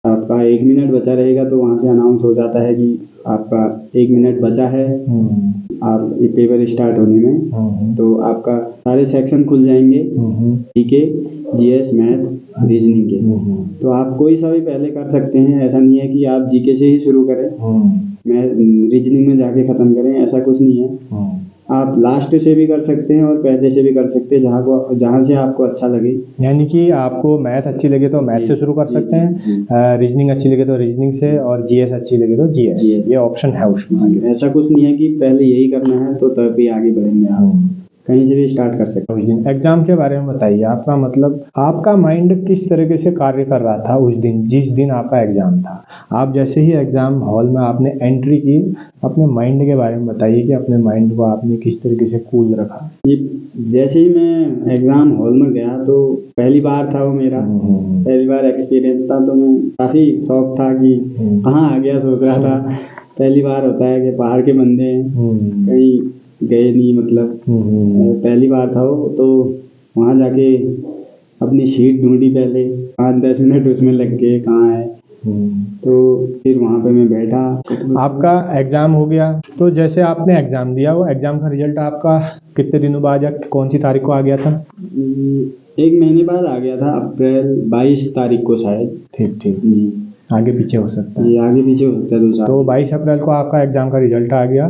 आपका 1 मिनट बचा रहेगा तो वहाँ से अनाउंस हो जाता है कि आपका 1 मिनट बचा है आप ये पेपर स्टार्ट होने में। तो आपका सारे सेक्शन खुल जाएंगे, जीके, जीएस, मैथ, रीजनिंग के। तो आप कोई सा भी पहले कर सकते हैं, ऐसा नहीं है कि आप जीके से ही शुरू करें, मैं रीजनिंग में जाके ख़त्म करें, ऐसा कुछ नहीं है। आप लास्ट से भी कर सकते हैं और पहले से भी कर सकते हैं, जहाँ से आपको अच्छा लगे। यानी कि आपको मैथ अच्छी लगे तो मैथ से शुरू कर सकते हैं, रीजनिंग अच्छी लगे तो रीजनिंग से, और जीएस अच्छी लगे तो जीएस, ये ऑप्शन है उसमें। ऐसा कुछ नहीं है कि पहले यही करना है तो तभी आगे बढ़ेंगे, आप कहीं से भी स्टार्ट कर सकते हैं। एग्जाम के बारे में बताइए, आपका मतलब आपका माइंड किस तरीके से कार्य कर रहा था उस दिन, जिस दिन आपका एग्जाम था? आप जैसे ही एग्जाम हॉल में आपने एंट्री की, अपने माइंड के बारे में बताइए कि अपने माइंड को आपने किस तरीके से कूल रखा। जैसे ही मैं एग्जाम हॉल में गया तो पहली बार था वो मेरा, पहली बार एक्सपीरियंस था, तो मैं काफ़ी शौक था कि कहाँ आ गया, सोच रहा था। पहली बार होता है कि बाहर के बंदे हैं, कहीं गए नहीं, मतलब पहली बार था वो। तो वहाँ जाके अपनी सीट ढूंढी, पहले 5-10 मिनट उसमें लग गए कहाँ है। तो फिर वहाँ पे मैं बैठा। आपका एग्ज़ाम हो गया, तो जैसे आपने एग्ज़ाम दिया, वो एग्ज़ाम का रिजल्ट आपका कितने दिनों बाद या कौन सी तारीख को आ गया था? 1 महीने बाद आ गया था, अप्रैल 22 तारीख को शायद। ठीक। आगे पीछे हो सकता है, ये आगे पीछे हो सकता है। तो 22 अप्रैल को आपका एग्ज़ाम का रिजल्ट आ गया।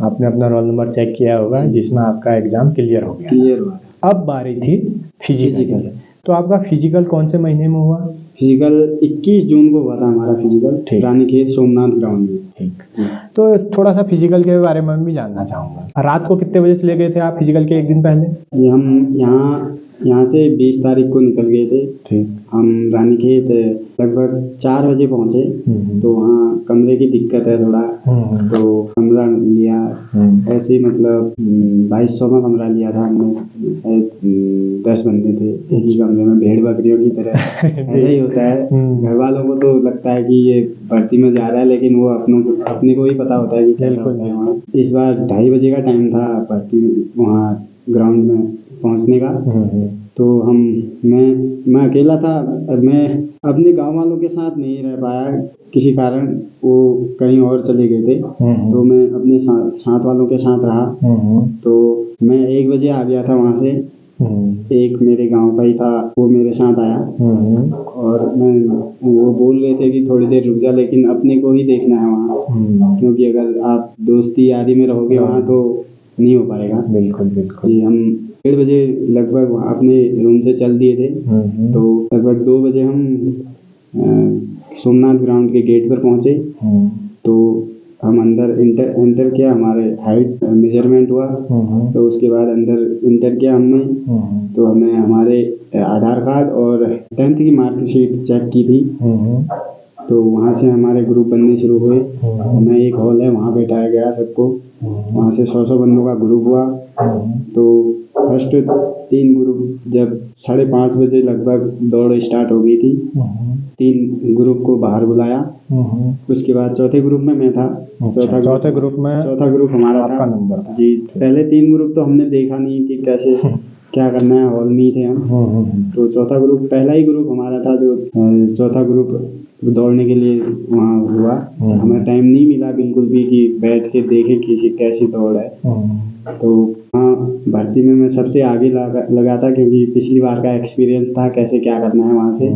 आपने अपना रोल नंबर चेक किया होगा, जिसमें आपका एग्ज़ाम क्लियर हो गया। अब बारी थी फिजिकल। तो आपका फिजिकल कौन से महीने में हुआ? फिजिकल 21 जून को हुआ था हमारा फिजिकल, रानीखेत सोमनाथ ग्राउंड में। ठीक, तो थोड़ा सा फिजिकल के बारे में भी जानना चाहूँगा। रात को कितने बजे चले गए थे आप फिजिकल के एक दिन पहले? ये हम यहाँ से 20 तारीख को निकल गए थे। ठीक। हम रानीखेत लगभग 4 बजे पहुँचे। तो वहाँ कमरे की दिक्कत है थोड़ा, तो कमरा लिया ऐसे ही, मतलब 2200 में कमरा लिया था हमने। शायद 10 बंदे थे एक ही कमरे में, भेड़ बकरियों की तरह। ऐसा ही होता है, घर वालों को तो लगता है कि ये भर्ती में जा रहा है, लेकिन वो अपने को ही पता होता है कि कैसा होता है वहाँ। इस बार 2:30 बजे का टाइम था भर्ती वहाँ ग्राउंड में पहुँचने का। तो मैं अकेला था, मैं अपने गांव वालों के साथ नहीं रह पाया किसी कारण, वो कहीं और चले गए थे। तो मैं अपने साथ वालों के साथ रहा। तो मैं 1 बजे आ गया था वहाँ से। एक मेरे गांव का ही था, वो मेरे साथ आया और वो बोल रहे थे कि थोड़ी देर रुक जा, लेकिन अपने को ही देखना है वहाँ, क्योंकि अगर आप दोस्ती यारी में रहोगे वहाँ तो नहीं हो पाएगा। बिल्कुल जी, हम 1:30 बजे लगभग अपने रूम से चल दिए थे। तो लगभग 2 बजे हम सोमनाथ ग्राउंड के गेट पर पहुँचे। तो हम अंदर इंटर किया, हमारे हाइट मेजरमेंट हुआ। तो उसके बाद अंदर इंटर किया हमने। तो हमें हमारे आधार कार्ड और 10th की मार्कशीट चेक की थी। तो वहाँ से हमारे ग्रुप बनने शुरू हुए। हमें एक हॉल है, वहाँ बैठाया गया सबको। वहाँ से 100 बंदों का ग्रुप हुआ। तो फर्स्ट 3 ग्रुप जब 5:30 बजे लगभग दौड़ स्टार्ट हो गई थी, 3 ग्रुप को बाहर बुलाया। उसके बाद चौथे ग्रुप में मैं था। चौथा ग्रुप हमारा आपका नंबर था। जी, पहले 3 ग्रुप तो हमने देखा नहीं कि कैसे क्या करना है, हॉल में ही थे हम। तो चौथा ग्रुप, पहला ही ग्रुप हमारा था जो चौथा ग्रुप दौड़ने के लिए वहाँ हुआ। हमें टाइम नहीं मिला बिल्कुल भी कि बैठ के देखें किसी कैसी दौड़ है। तो हाँ, भर्ती में मैं सबसे आगे लगा था, क्योंकि पिछली बार का एक्सपीरियंस था कैसे क्या करना है वहाँ से।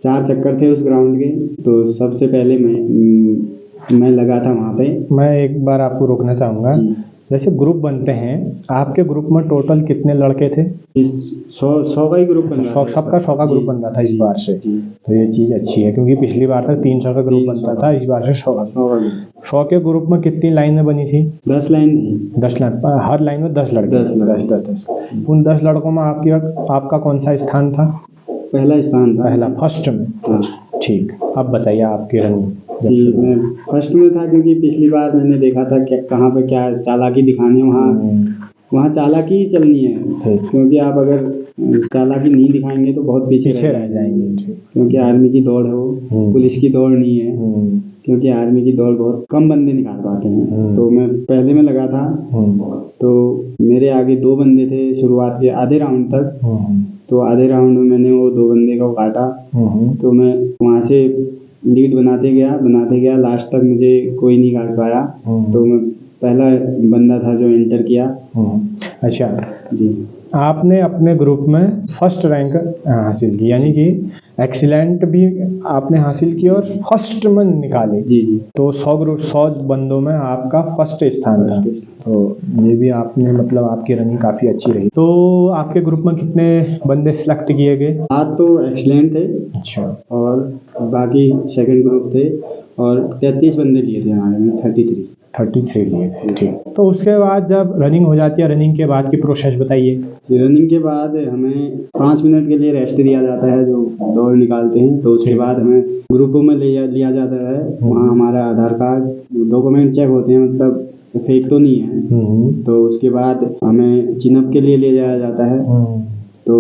4 चक्कर थे उस ग्राउंड के, तो सबसे पहले मैं लगा था वहाँ पे। मैं एक बार आपको रोकना चाहूँगा, जैसे ग्रुप बनते हैं, आपके ग्रुप में टोटल कितने लड़के थे? 100 का ही ग्रुप बन रहा था। सबका 100 का ग्रुप बन रहा था इस बार से। तो ये चीज़ अच्छी है, क्योंकि पिछली बार तक 300 का ग्रुप बनता था, इस बार से 100 का। 100 के ग्रुप में कितनी लाइनें बनी थी? 10 लाइन। 10 लाइन, हर लाइन में 10 लड़के। 10। उन 10 लड़कों में आपका कौन सा स्थान था? पहला स्थान था। पहला, फर्स्ट में। ठीक, अब बताइए आपकी रनिंग। जी, मैं फर्स्ट में था, क्योंकि पिछली बार मैंने देखा था कि कहाँ पे क्या चालाकी दिखानी है। वहाँ चालाकी ही चलनी है, क्योंकि आप अगर चालाकी नहीं दिखाएंगे तो बहुत पीछे रह जाएंगे। क्योंकि आर्मी की दौड़ है वो, पुलिस की दौड़ नहीं है। क्योंकि आर्मी की दौड़ बहुत कम बंदे निकाल पाते हैं। तो मैं पहले में लगा था। तो मेरे आगे 2 बंदे थे शुरुआत के आधे राउंड तक। तो आधे राउंड में मैंने वो 2 बंदे को काटा। तो मैं वहाँ से लीड बनाते गया, लास्ट तक मुझे कोई नहीं काट पाया। तो मैं पहला बंदा था जो एंटर किया। अच्छा जी। आपने अपने ग्रुप में फर्स्ट रैंक हासिल की, यानी कि एक्सीलेंट भी आपने हासिल की और फर्स्ट में निकाले। जी जी। तो 100 बंदों में आपका फर्स्ट स्थान था। तो ये भी आपने मतलब आपकी रनिंग काफ़ी अच्छी रही। तो आपके ग्रुप में कितने बंदे सिलेक्ट किए गए? 7 तो एक्सीलेंट थे। अच्छा। और बाकी सेकंड ग्रुप थे और 33 बंदे लिए थे हमारे में, 33 लिए थे। ठीक। तो उसके बाद जब रनिंग हो जाती है, रनिंग के बाद की प्रोसेस बताइए। रनिंग के बाद हमें 5 मिनट के लिए रेस्ट दिया जाता है, जो दौड़ निकालते हैं। तो उसके बाद हमें ग्रुपों में लिया जाता है। वहाँ हमारा आधार कार्ड, डॉक्यूमेंट चेक होते हैं, मतलब फेक तो नहीं है। तो उसके बाद हमें चिनअप के लिए ले जाया जाता है। तो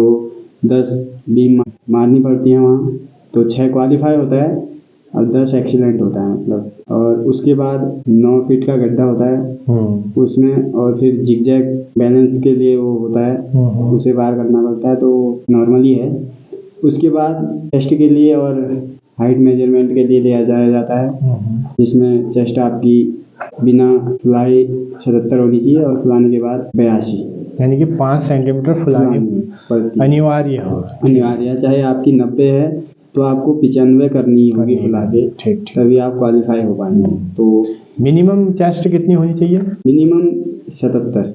10 बीम मारनी पड़ती है वहाँ। तो 6 क्वालिफाई होता है और 10 एक्सीलेंट होता है मतलब। और उसके बाद 9 फीट का गड्ढा होता है उसमें, और फिर जिगजैग बैलेंस के लिए वो होता है, उसे पार करना पड़ता है। तो नॉर्मली है। उसके बाद चेस्ट के लिए और हाइट मेजरमेंट के लिए लिया जाता है, जिसमें चेस्ट आपकी बिना फुलाई 77 होनी चाहिए और फुलाने के बाद 82, यानी कि 5 सेंटीमीटर फुलानी अनिवार्य हो। अनिवार्य, चाहे आपकी 90 है तो आपको 95 करनी होगी फुला के, तभी आप क्वालिफाई हो पाएंगे। तो मिनिमम चेस्ट कितनी होनी चाहिए? मिनिमम 77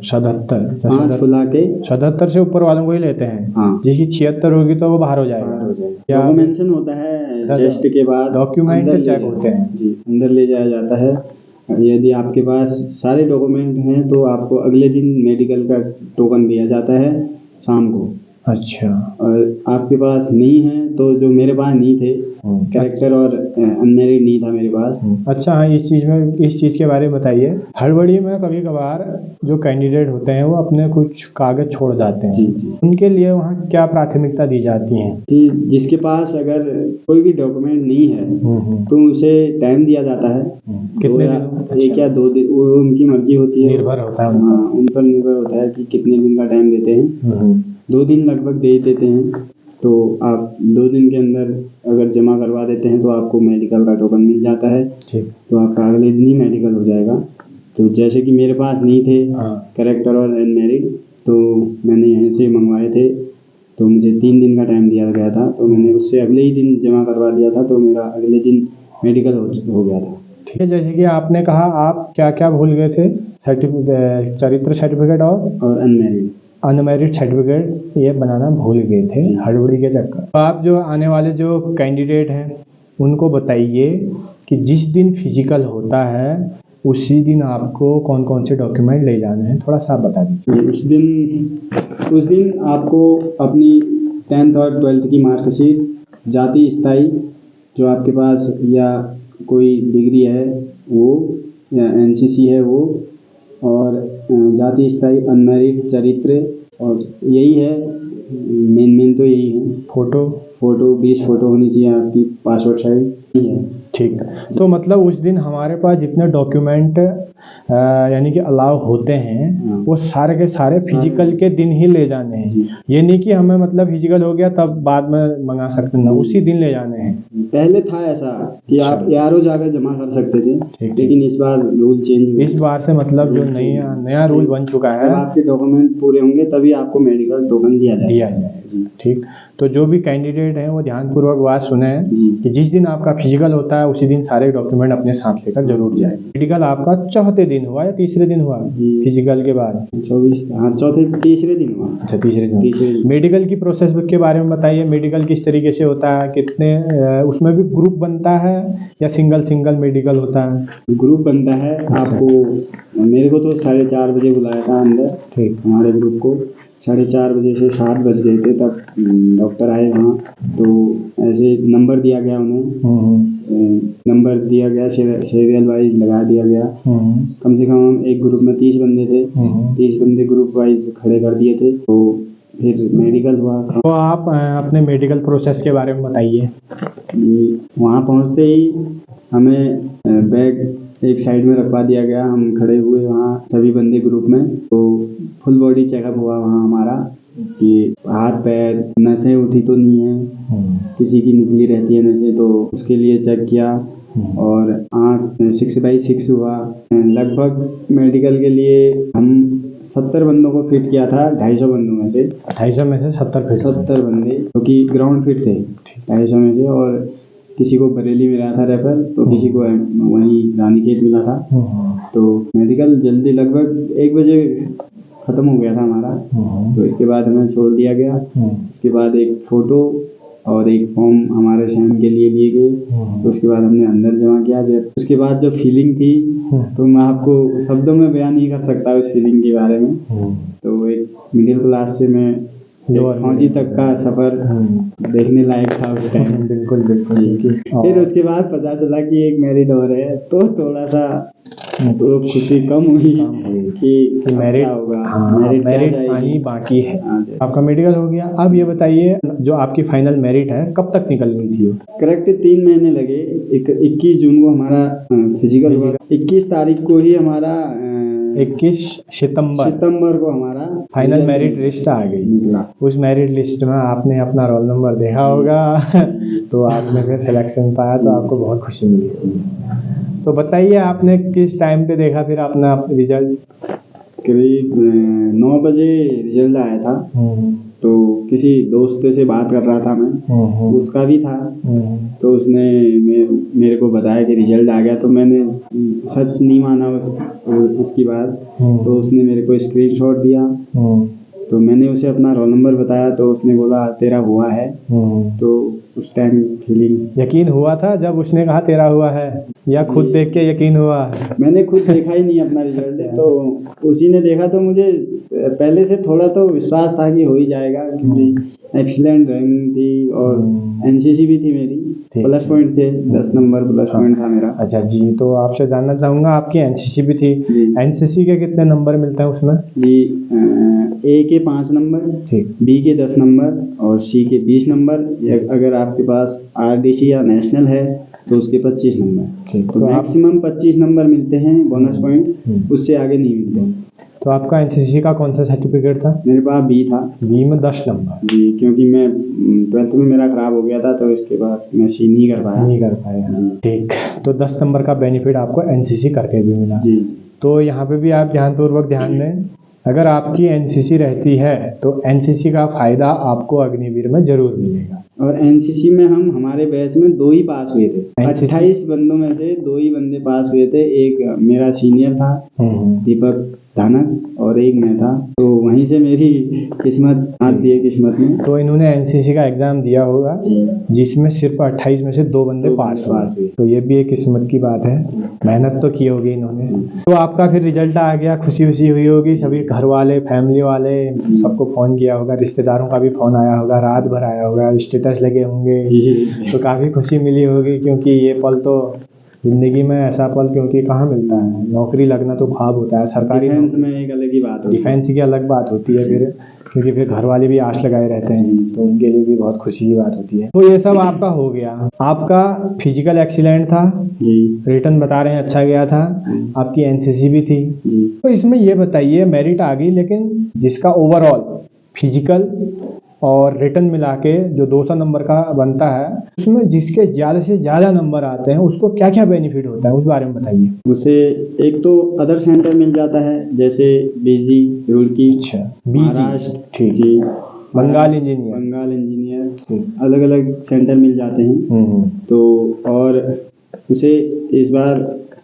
5 फुला के। 77 से ऊपर वालों को ही लेते हैं। हाँ। जिसकी 76 होगी तो वो बाहर हो जाएगा। क्या मेंशन होता है चेस्ट के बाद? डॉक्यूमेंट चेक होते हैं जी, अंदर ले जाया जाता है। यदि आपके पास सारे डॉक्यूमेंट हैं तो आपको अगले दिन मेडिकल का टोकन दिया जाता है शाम को। अच्छा। और आपके पास नहीं है तो, जो मेरे पास नहीं थे, कैरेक्टर और अनमेरिड नहीं था मेरे पास। अच्छा हाँ, इस चीज़ के बारे में बताइए। हड़बड़ी में कभी कभार जो कैंडिडेट होते हैं वो अपने कुछ कागज छोड़ जाते हैं। जी। उनके लिए वहाँ क्या प्राथमिकता दी जाती है? कि जिसके पास अगर कोई भी डॉक्यूमेंट नहीं है तो उसे टाइम दिया जाता है। कितने दिन? 1 या 2 दिन, वो उनकी मर्जी होती है, निर्भर होता है। हाँ, उन पर निर्भर होता है कि कितने दिन का टाइम देते हैं। 2 दिन लगभग दे देते हैं। तो आप 2 दिन के अंदर अगर जमा करवा देते हैं तो आपको मेडिकल का टोकन मिल जाता है। तो आपका अगले दिन ही मेडिकल हो जाएगा। तो जैसे कि मेरे पास नहीं थे कैरेक्टर और अनमेरिड, तो मैंने यहीं से मंगवाए थे। तो मुझे 3 दिन का टाइम दिया गया था, तो मैंने उससे अगले ही दिन जमा करवा दिया था। तो मेरा अगले दिन मेडिकल हो गया था। ठीक है। जैसे कि आपने कहा आप क्या क्या भूल गए थे? चरित्र सर्टिफिकेट और अनमेरिड सर्टिफिकेट ये बनाना भूल गए थे हड़बड़ी के चक्कर। तो आप जो आने वाले जो कैंडिडेट हैं उनको बताइए कि जिस दिन फिजिकल होता है उसी दिन आपको कौन कौन से डॉक्यूमेंट ले जाने हैं, थोड़ा सा बता दीजिए। उस दिन आपको अपनी 10th और 12th की मार्कशीट, जाति स्थाई जो आपके पास, या कोई डिग्री है वो, या NCC है वो, और जाति स्थाई, अनमेरिड, चरित्र, और यही है मेन तो यही है। फोटो 20 फोटो होनी चाहिए आपकी, पासपोर्ट साइज है। ठीक। तो मतलब उस दिन हमारे पास जितने डॉक्यूमेंट यानी कि अलाउ होते हैं वो सारे के सारे फिजिकल के दिन ही ले जाने हैं। ये नहीं कि हमें मतलब फिजिकल हो गया तब बाद में मंगा सकते हैं, उसी दिन ले जाने हैं। पहले था ऐसा कि आप यारों जाकर जमा कर सकते थे, लेकिन इस बार रूल चेंज हुआ। इस बार से मतलब जो नया रूल बन चुका है, आपके डॉक्यूमेंट पूरे होंगे तभी आपको मेडिकल टोकन दिया जाएगा। ठीक। तो जो भी कैंडिडेट हैं वो ध्यानपूर्वक बात सुने कि जिस दिन आपका फिजिकल होता है उसी दिन सारे डॉक्यूमेंट अपने साथ लेकर जरूर जाए। मेडिकल आपका चौथे दिन हुआ या तीसरे दिन हुआ फिजिकल के बाद? 24 तीसरे दिन हुआ। अच्छा, तीसरे दिन। मेडिकल की प्रोसेस के बारे में बताइए। मेडिकल किस तरीके से होता है, कितने उसमें भी ग्रुप बनता है या सिंगल मेडिकल होता है? ग्रुप बनता है। आपको, मेरे को तो 4:30 बजे बुलाया था अंदर। ठीक। हमारे ग्रुप को 4:30 बजे से 7 बज गए थे तब डॉक्टर आए वहाँ। तो ऐसे नंबर दिया गया उन्हें, नंबर दिया गया, सीरियल वाइज लगा दिया गया। कम से कम हम एक ग्रुप में 30 बंदे थे, 30 बंदे ग्रुप वाइज खड़े कर दिए थे। तो फिर मेडिकल हुआ। तो आप अपने मेडिकल प्रोसेस के बारे में बताइए। वहाँ पहुँचते ही हमें बैग एक साइड में रखवा दिया गया। हम खड़े हुए वहाँ सभी बंदे ग्रुप में। तो फुल बॉडी चेकअप हुआ वहाँ हमारा, कि हाथ पैर नसें उठी तो नहीं है, किसी की निकली रहती है नसें, तो उसके लिए चेक किया। और आँख 6/6 हुआ। लगभग मेडिकल के लिए हम 70 बंदों को फिट किया था, 250 बंदों में से। 250 में से 70 बंदे जो कि ग्राउंड फिट थे 250 में से। और किसी को बरेली मिला था रेफर, तो किसी को वहीं रानीखेत मिला था। तो मेडिकल जल्दी लगभग 1 बजे ख़त्म हो गया था हमारा। तो इसके बाद हमें छोड़ दिया गया। उसके बाद एक फ़ोटो और एक फॉर्म हमारे साइन के लिए गए। तो उसके बाद हमने अंदर जमा किया। जब उसके बाद जो फीलिंग थी, तो मैं आपको शब्दों में बयान नहीं कर सकता उस फीलिंग के बारे में। तो एक मिडिल क्लास से मैं फौजी तक का सफ़र देखने लायक था उस टाइम। बिल्कुल बिल्कुल। फिर उसके बाद पता चला कि एक मैरिड और है, तो थोड़ा सा तो खुशी कम हुई कि मैरिड होगा। मैरिड आनी बाकी है। आपका मेडिकल हो गया। अब ये बताइए, जो आपकी फाइनल मेरिट है कब तक निकल गई थी? करेक्ट 3 महीने लगे। 21 जून को हमारा फिजिकल हुआ। 21 तारीख को ही हमारा 21 सितंबर को हमारा फाइनल मेरिट लिस्ट आ गई। उस मेरिट लिस्ट में आपने अपना रोल नंबर देखा होगा तो आपने फिर सिलेक्शन पाया, तो आपको बहुत खुशी मिली। तो बताइए, आपने किस टाइम पे देखा फिर अपना रिजल्ट? करीब 9 बजे रिजल्ट आया था। तो किसी दोस्त से बात कर रहा था मैं, उसका भी था। तो उसने मेरे को बताया कि रिजल्ट आ गया। तो मैंने सच नहीं माना उसकी बात। तो उसने मेरे को स्क्रीनशॉट दिया। तो मैंने उसे अपना रोल नंबर बताया, तो उसने बोला तेरा हुआ है। तो उस टाइम फीलिंग यकीन हुआ था जब उसने कहा तेरा हुआ है, या खुद देख के यकीन हुआ? मैंने खुद देखा ही नहीं अपना रिजल्ट, तो उसी ने देखा। तो मुझे पहले से थोड़ा तो विश्वास था कि हो ही जाएगा, क्योंकि एक्सीलेंट रैंक थी और एनसीसी भी थी मेरी। प्लस पॉइंट थे, 10 नंबर प्लस पॉइंट था मेरा। अच्छा जी, तो आपसे जानना चाहूँगा, आपकी एनसीसी भी थी। एनसीसी के कितने नंबर मिलते हैं उसमें? जी, ए के 5 नंबर, बी के 10 नंबर और सी के 20 नंबर। अगर आपके पास आरडीसी या नेशनल है तो उसके 25 नंबर। तो मैक्सिमम 25 नंबर मिलते हैं बोनस पॉइंट, उससे आगे नहीं मिलते। तो आपका एनसीसी का कौन सा सर्टिफिकेट था? मेरे पास बी था। बी में 10 नंबर? जी, क्योंकि मैं 12th में मेरा खराब हो गया था, तो इसके बाद मैं सी नहीं कर पाया। ठीक। तो 10 नंबर का बेनिफिट आपको एनसीसी करके भी मिला। जी। तो यहाँ पे भी आप ध्यानपूर्वक ध्यान दें, अगर आपकी एनसीसी रहती है तो एनसीसी का फ़ायदा आपको अग्निवीर में ज़रूर मिलेगा। और एनसीसी में हमारे बैच में 2 ही पास हुए थे। 28 बंदों में से 2 ही बंदे पास हुए थे। एक मेरा सीनियर था दीपक धानक, और एक मैं था। तो वहीं से मेरी किस्मत आती है किस्मत में। तो इन्होंने एनसीसी का एग्ज़ाम दिया होगा जिसमें सिर्फ 28 में से 2 बंदे पास हुए। तो ये भी एक किस्मत की बात है, मेहनत तो की होगी इन्होंने। तो आपका फिर रिजल्ट आ गया, खुशी हुई होगी। सभी घर वाले, फैमिली वाले सबको फ़ोन किया होगा, रिश्तेदारों का भी फ़ोन आया होगा, रात भर आया होगा, स्टेटस लगे होंगे, तो काफ़ी खुशी मिली होगी। क्योंकि ये पल तो ज़िंदगी में ऐसा पल क्योंकि कहाँ मिलता है। नौकरी लगना तो ख्वाब होता है, सरकारी डिफेंस में एक अलग ही बात होती है। डिफेंस की अलग बात होती है फिर, क्योंकि फिर घर वाले भी आश लगाए रहते हैं, तो उनके लिए भी बहुत खुशी की बात होती है। तो ये सब आपका हो गया। आपका फिजिकल एक्सीलेंट था जी, रिटर्न बता रहे हैं अच्छा गया था, आपकी एनसीसी भी थी जी। तो इसमें ये बताइए, मेरिट आ गई, लेकिन जिसका ओवरऑल फिजिकल और रिटर्न मिला के जो 200 नंबर का बनता है, उसमें जिसके ज़्यादा से ज़्यादा नंबर आते हैं उसको क्या क्या बेनिफिट होता है, उस बारे में बताइए। उसे एक तो अदर सेंटर मिल जाता है, जैसे बीजी, रुड़की, महाराष्ट्र, ठीक जी, बंगाल इंजीनियर, अलग अलग सेंटर मिल जाते हैं। तो और उसे इस बार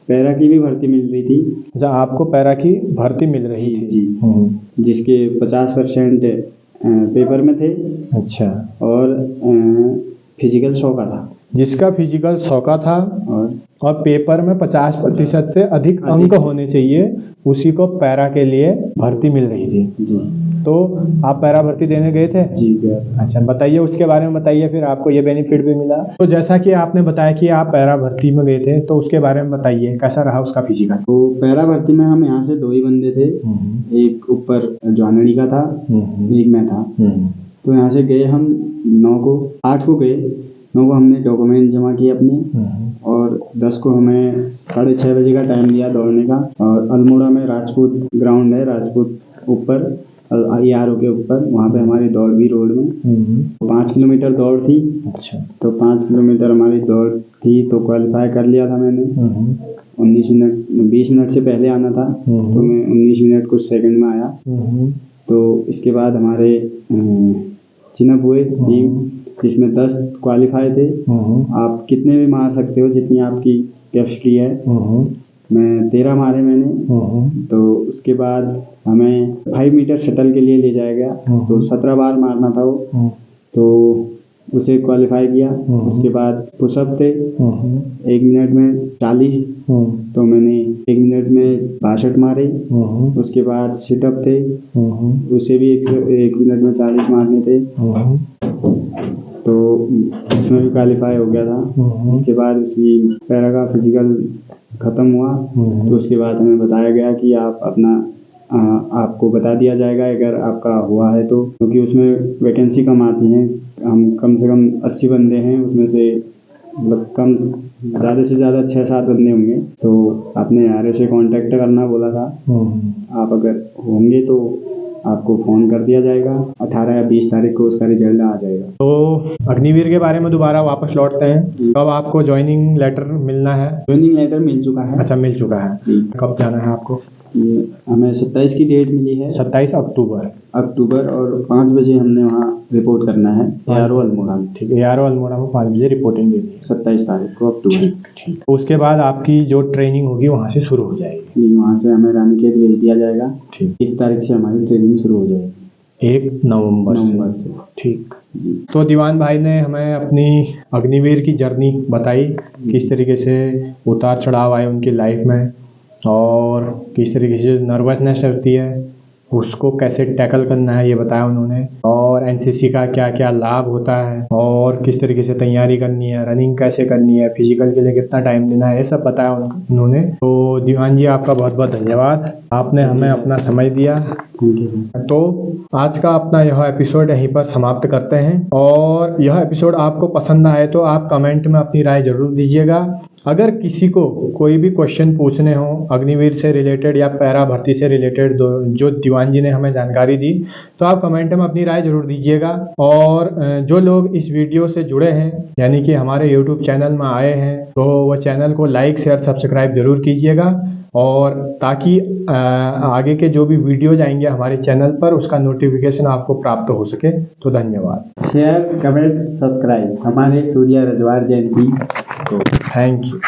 पैरा की भी भर्ती मिल रही थी। अच्छा, आपको पैरा की भर्ती मिल रही थी? जी, जिसके 50% पेपर में थे। अच्छा। और फिजिकल 100 का था। जिसका फिजिकल 100 का था और पेपर में 50% से अधिक अंक होने चाहिए, उसी को पैरा के लिए भर्ती मिल रही थी। जी। तो आप पैरा भर्ती देने गए थे? जी गया। अच्छा, बताइए उसके बारे में बताइए, फिर आपको ये बेनिफिट भी मिला। तो जैसा कि आपने बताया कि आप पैरा भर्ती में गए थे, तो उसके बारे में बताइए कैसा रहा उसका फिजिकल। तो पैरा भर्ती में हम यहाँ से 2 ही बंदे थे। एक ऊपर जानड़ी का था, एक मैं था। तो यहाँ से गए हम 8 को गए। 9 को हमने डॉक्यूमेंट जमा किए अपने, और 10 को हमें 6:30 बजे का टाइम दिया दौड़ने का। और अल्मोड़ा में राजपूत ग्राउंड है, राजपूत ऊपर, ERO के ऊपर, वहाँ पे हमारी दौड़ भी रोड में 5 किलोमीटर दौड़ थी। अच्छा। तो 5 किलोमीटर हमारी दौड़ थी, तो क्वालिफाई कर लिया था मैंने। 20 मिनट से पहले आना था, तो मैं 19 मिनट कुछ सेकंड में आया। तो इसके बाद हमारे चिनअप हुए टीम, जिसमें 10 क्वालिफाई थे। आप कितने भी मार सकते हो जितनी आपकी कैपेसिटी है। मैं 13 मारे मैंने। तो उसके बाद हमें 5 मीटर शटल के लिए ले जाया गया, तो 17 बार मारना था वो, तो उसे क्वालिफाई किया। उसके बाद पुशअप थे 1 मिनट में 40, तो मैंने 1 मिनट में 62 मारे। उसके बाद सिटअप थे, उसे भी 1 मिनट में 40 मारने थे, तो उसमें भी क्वालिफाई हो गया था। उसके बाद उसकी पैरा का फिजिकल ख़त्म हुआ, तो उसके बाद हमें बताया गया कि आप अपना आपको बता दिया जाएगा अगर आपका हुआ है तो, क्योंकि उसमें वैकेंसी कम आती हैं। हम कम से कम 80 बंदे हैं, उसमें से मतलब कम ज़्यादा से ज़्यादा 6-7 बंदे होंगे। तो आपने RA से कांटेक्ट करना बोला था। आप अगर होंगे तो आपको फ़ोन कर दिया जाएगा। 18 या 20 तारीख को उसका रिजल्ट आ जाएगा। तो अग्निवीर के बारे में दोबारा वापस लौटते हैं। कब आपको ज्वाइनिंग लेटर मिलना है? ज्वाइनिंग लेटर मिल चुका है। अच्छा, मिल चुका है। कब जाना है आपको? ये हमें 27 की डेट मिली है। 27 अक्टूबर और 5 बजे हमने वहाँ रिपोर्ट करना है ARO अल्मोड़ा में। ठीक है, ARO अल्मोड़ा में 5 बजे रिपोर्टिंग देनी है 27 तारीख को अक्टूबर। ठीक। उसके बाद आपकी जो ट्रेनिंग होगी वहाँ से शुरू हो जाएगी। वहाँ से हमें रानीखेत भेज दिया जाएगा। ठीक। 1 तारीख से हमारी ट्रेनिंग शुरू हो जाएगी। 1 नवंबर से। ठीक। तो दीवान भाई ने हमें अपनी अग्निवीर की जर्नी बताई, किस तरीके से उतार चढ़ाव आए उनकी लाइफ में, और किस तरीके से नर्वसनेस रहती है उसको कैसे टैकल करना है ये बताया उन्होंने, और NCC का क्या क्या लाभ होता है, और किस तरीके से तैयारी करनी है, रनिंग कैसे करनी है, फिजिकल के लिए कितना टाइम देना है, ये सब बताया उन्होंने। तो दीवान जी आपका बहुत बहुत धन्यवाद, आपने हमें अपना समय दिया। तो आज का अपना यह एपिसोड यहीं पर समाप्त करते हैं, और यह एपिसोड आपको पसंद आए तो आप कमेंट में अपनी राय जरूर दीजिएगा। अगर किसी को कोई भी क्वेश्चन पूछने हो अग्निवीर से रिलेटेड या पैरा भर्ती से रिलेटेड जो दीवान जी ने हमें जानकारी दी, तो आप कमेंट में अपनी राय जरूर दीजिएगा। और जो लोग इस वीडियो से जुड़े हैं यानी कि हमारे YouTube चैनल में आए हैं, तो वह चैनल को लाइक शेयर सब्सक्राइब जरूर कीजिएगा, और ताकि आगे के जो भी वीडियोज आएंगे हमारे चैनल पर उसका नोटिफिकेशन आपको प्राप्त हो सके। तो धन्यवाद। शेयर, कमेंट, सब्सक्राइब हमारे सूर्या रजवार जैन की। Thank you.